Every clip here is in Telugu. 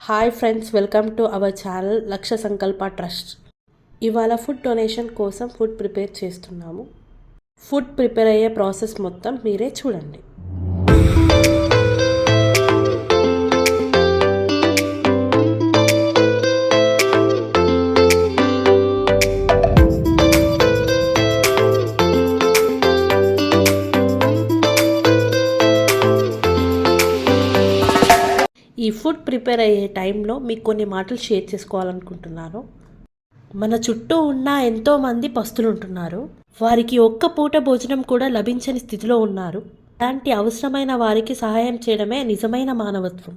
Hi friends, welcome to our channel లక్ష్య సంకల్ప ట్రస్ట్. ఇవాళ ఫుడ్ డొనేషన్ కోసం ఫుడ్ ప్రిపేర్ చేస్తున్నాము. ఫుడ్ ప్రిపేర్ అయ్యే ప్రాసెస్ మొత్తం మీరే చూడండి. ఈ ఫుడ్ ప్రిపేర్ అయ్యే టైంలో మీకు కొన్ని మాటలు షేర్ చేసుకోవాలనుకుంటున్నాను. మన చుట్టూ ఉన్న ఎంతోమంది పస్తులు ఉంటున్నారు. వారికి ఒక్క పూట భోజనం కూడా లభించని స్థితిలో ఉన్నారు. అలాంటి అవసరమైన వారికి సహాయం చేయడమే నిజమైన మానవత్వం.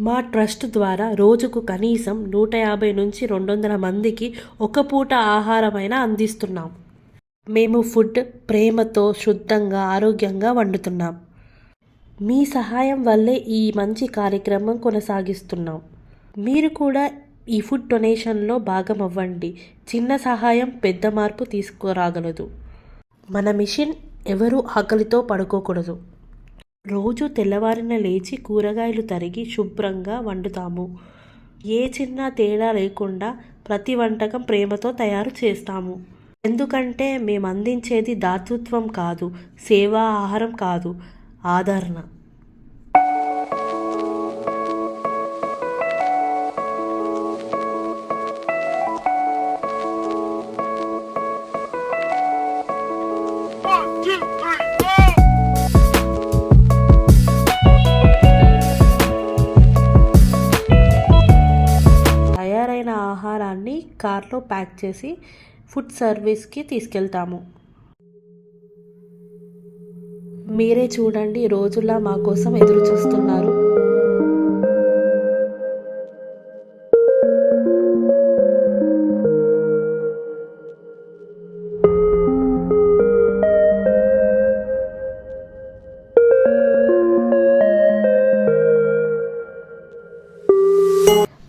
మా ట్రస్ట్ ద్వారా రోజుకు కనీసం 150 నుంచి 200 మందికి ఒక పూట ఆహారమైనా అందిస్తున్నాం. మేము ఫుడ్ ప్రేమతో, శుద్ధంగా, ఆరోగ్యంగా వండుతున్నాం. మీ సహాయం వల్లే ఈ మంచి కార్యక్రమం కొనసాగిస్తున్నాం. మీరు కూడా ఈ ఫుడ్ డొనేషన్లో భాగం అవ్వండి. చిన్న సహాయం పెద్ద మార్పు తీసుకురాగలదు. మన మిషన్ ఎవరూ ఆకలితో పడుకోకూడదు. రోజు తెల్లవారిన లేచి కూరగాయలు తరిగి శుభ్రంగా వండుతాము. ఏ చిన్న తేడా లేకుండా ప్రతి వంటకం ప్రేమతో తయారు చేస్తాము. ఎందుకంటే మేము అందించేది దాతృత్వం కాదు, సేవా ఆహారం కాదు, ఆదరణ. ఆహారాన్ని కార్లో ప్యాక్ చేసి ఫుడ్ సర్వీస్కి తీసుకెళ్తాము. మీరే చూడండి, రోజులా మా కోసం ఎదురు చూస్తున్నారు.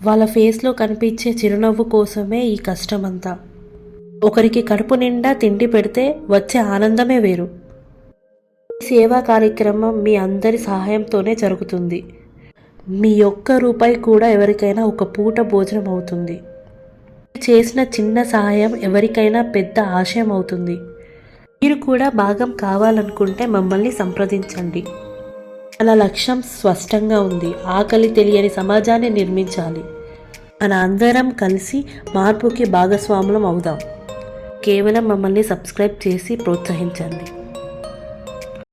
వాళ్ళ ఫేస్లో కనిపించే చిరునవ్వు కోసమే ఈ కష్టమంతా. ఒకరికి కడుపు నిండా తిండి పెడితే వచ్చే ఆనందమే వేరు. ఈ సేవా కార్యక్రమం మీ అందరి సహాయంతోనే జరుగుతుంది. మీ ఒక్క రూపాయి కూడా ఎవరికైనా ఒక పూట భోజనం అవుతుంది. చేసిన చిన్న సహాయం ఎవరికైనా పెద్ద ఆశయం అవుతుంది. మీరు కూడా భాగం కావాలనుకుంటే మమ్మల్ని సంప్రదించండి. మన లక్ష్యం స్పష్టంగా ఉంది. ఆకలి తెలియని సమాజాన్ని నిర్మించాలి. మన అందరం కలిసి మార్పుకి భాగస్వాములం అవుదాం. కేవలం మమ్మల్ని సబ్స్క్రైబ్ చేసి ప్రోత్సహించండి.